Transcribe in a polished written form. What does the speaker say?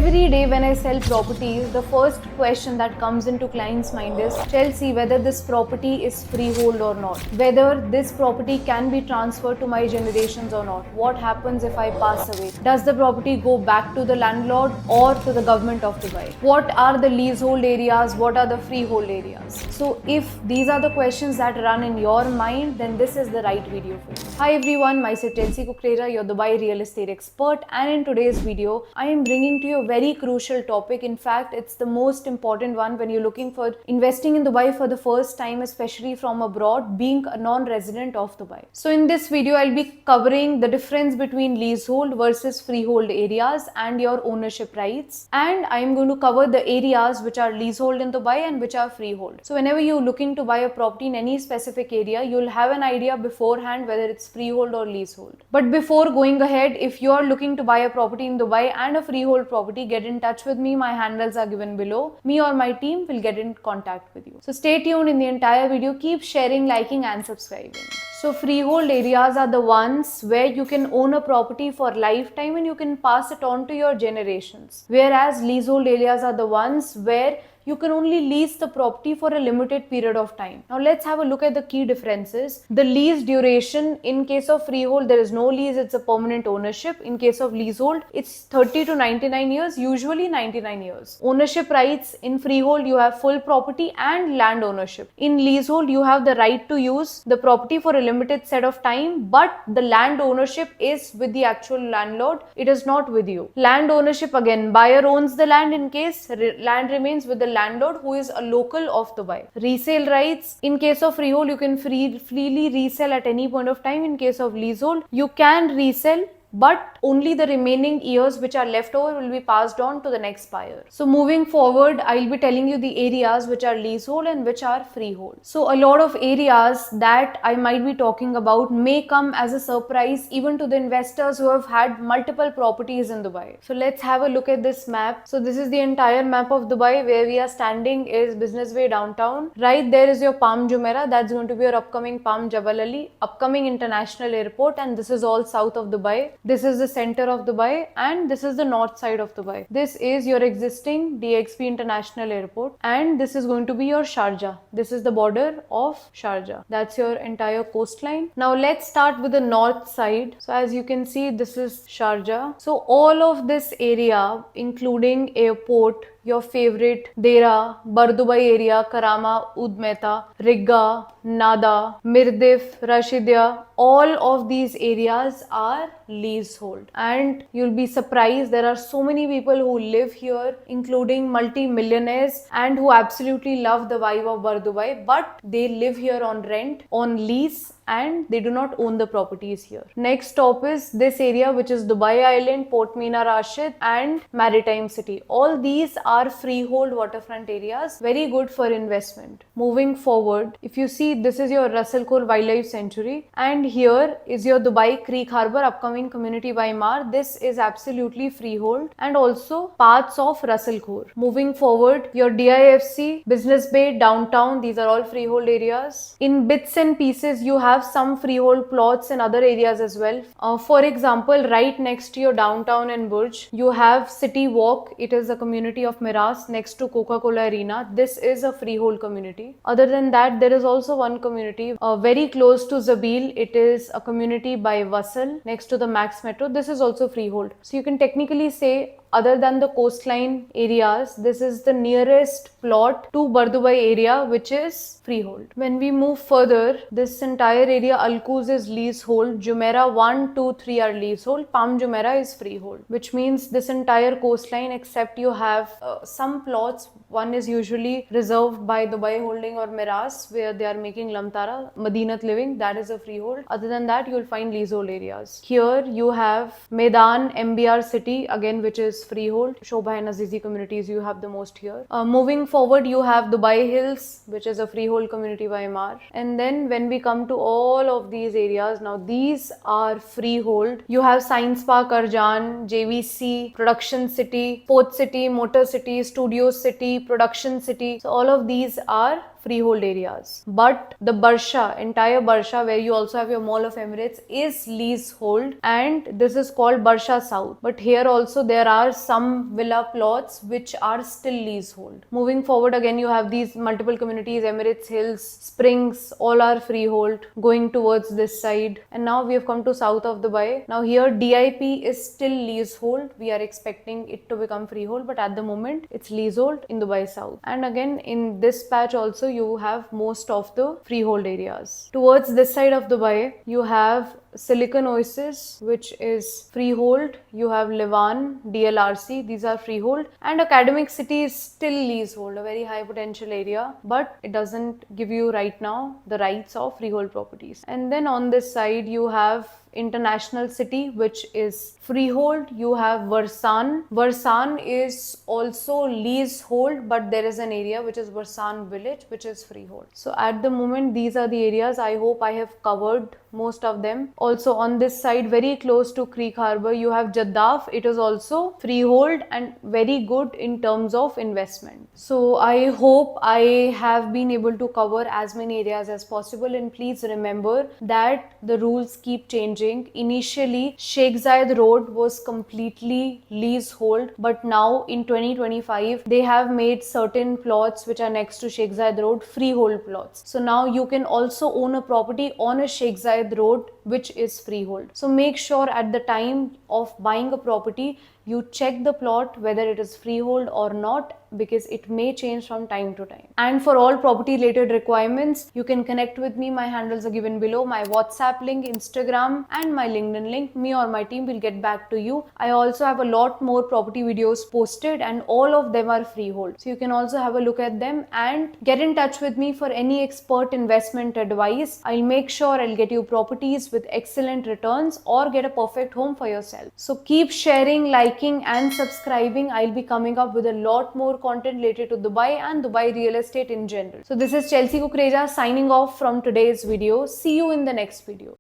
Every day when I sell properties, the first question that comes into client's mind is, Chelsea, whether this property is freehold or not, whether this property can be transferred to my generations or not, what happens if I pass away, does the property go back to the landlord or to the government of Dubai, what are the leasehold areas, what are the freehold areas. So if these are the questions that run in your mind, then this is the right video for you. Hi everyone, myself Chelsea Kukreja, your Dubai real estate expert, and in today's video, I am bringing to you a very crucial topic. In fact, it's the most important one when you're looking for investing in Dubai for the first time, especially from abroad, being a non-resident of Dubai. So in this video, I'll be covering the difference between leasehold versus freehold areas and your ownership rights. And I'm going to cover the areas which are leasehold in Dubai and which are freehold. So whenever you're looking to buy a property in any specific area, you'll have an idea beforehand whether it's freehold or leasehold. But before going ahead, if you are looking to buy a property in Dubai and a freehold property, get in touch with me. My handles are given below. Me or my team will get in contact with you. So stay tuned in the entire video. Keep sharing, liking and subscribing. So freehold areas are the ones where you can own a property for lifetime and you can pass it on to your generations. Whereas leasehold areas are the ones where you can only lease the property for a limited period of time. Now let's have a look at the key differences. The lease duration, in case of freehold, there is no lease, it's a permanent ownership. In case of leasehold, it's 30 to 99 years, usually 99 years. Ownership rights, in freehold, you have full property and land ownership. In leasehold, you have the right to use the property for a limited set of time, but the land ownership is with the actual landlord. It is not with you. Land ownership, again, buyer owns the land in case land remains with the landlord who is a local of Dubai. Resale rights, in case of freehold, you can freely resell at any point of time. In case of leasehold, you can resell, but only the remaining years which are left over will be passed on to the next buyer. So moving forward, I'll be telling you the areas which are leasehold and which are freehold. So a lot of areas that I might be talking about may come as a surprise even to the investors who have had multiple properties in Dubai. So let's have a look at this map. So this is the entire map of Dubai. Where we are standing is Business Bay downtown. Right there is your Palm Jumeirah. That's going to be your upcoming Palm Jabal Ali, upcoming international airport, and this is all south of Dubai. This is the center of Dubai and this is the north side of Dubai. This is your existing DXB International Airport and this is going to be your Sharjah. This is the border of Sharjah. That's your entire coastline. Now let's start with the north side. So as you can see, this is Sharjah. So all of this area, including airport, your favorite Dera, Bardubai area, Karama, Oud Mehta, Rigga, Nada, Mirdif, Rashidia, all of these areas are leasehold. And you'll be surprised, there are so many people who live here, including multi-millionaires, and who absolutely love the vibe of Bardubai, but they live here on rent, on lease, and they do not own the properties here. Next stop is this area, which is Dubai Island, Port Mina Rashid and Maritime City. All these are freehold waterfront areas, very good for investment. Moving forward, if you see, this is your Russell Khor Wildlife Sanctuary and here is your Dubai Creek Harbour, upcoming community by Mar. This is absolutely freehold and also parts of Russell Khor. Moving forward, your DIFC, Business Bay, downtown, these are all freehold areas. In bits and pieces, you have some freehold plots in other areas as well. For example, right next to your downtown and Burj, you have City Walk. It is a community of Miras next to Coca-Cola Arena. This is a freehold community. Other than that, there is also one community very close to Zabil. It is a community by Wasl next to the Max Metro. This is also freehold. So you can technically say, other than the coastline areas, this is the nearest plot to Bardubai area, which is freehold. When we move further, this entire area, Al Quoz is leasehold, Jumeirah 1, 2, 3 are leasehold, Palm Jumeirah is freehold, which means this entire coastline, except you have some plots. One is usually reserved by Dubai Holding or Miras, where they are making Lamtara, Madinat Living, that is a freehold. Other than that, you'll find leasehold areas. Here you have Medan, MBR City, again, which is freehold. Shobha and Azizi communities, you have the most here. Moving forward, you have Dubai Hills, which is a freehold community by Mar. And then when we come to all of these areas, now these are freehold. You have Science Park Arjan, JVC, Production City, Port City, Motor City, Studio City, Production City. So all of these are freehold areas. But the Barsha, entire Barsha, where you also have your Mall of Emirates, is leasehold, and this is called Barsha South. But here also there are some villa plots which are still leasehold. Moving forward, again you have these multiple communities, Emirates Hills, Springs, all are freehold, going towards this side. And now we have come to south of Dubai. Now here DIP is still leasehold. We are expecting it to become freehold, but at the moment it's leasehold in Dubai South. And again in this patch also you have most of the freehold areas. Towards this side of Dubai you have Silicon Oasis, which is freehold. You have Levan, DLRC, these are freehold. And Academic City is still leasehold, a very high potential area, but it doesn't give you right now the rights of freehold properties. And then on this side you have International City, which is freehold. You have Varsan. Varsan is also leasehold, but there is an area which is Varsan Village, which is freehold. So at the moment these are the areas. I hope I have covered most of them. Also on this side, very close to Creek Harbour, you have Jaddaf. It is also freehold and very good in terms of investment. So I hope I have been able to cover as many areas as possible, and please remember that the rules keep changing. Initially, Sheikh Zayed Road was completely leasehold, but now in 2025 they have made certain plots which are next to Sheikh Zayed Road freehold plots. So now you can also own a property on a Sheikh Zayed Road which is freehold. So make sure at the time of buying a property you check the plot whether it is freehold or not, because it may change from time to time. And for all property related requirements, you can connect with me. My handles are given below, my WhatsApp link, Instagram and my LinkedIn link. Me or my team will get back to you. I also have a lot more property videos posted and all of them are freehold. So you can also have a look at them and get in touch with me for any expert investment advice. I'll make sure I'll get you properties with excellent returns or get a perfect home for yourself. So keep sharing, liking and subscribing. I'll be coming up with a lot more content related to Dubai and Dubai real estate in general. So this is Chelsea Kukreja signing off from today's video. See you in the next video.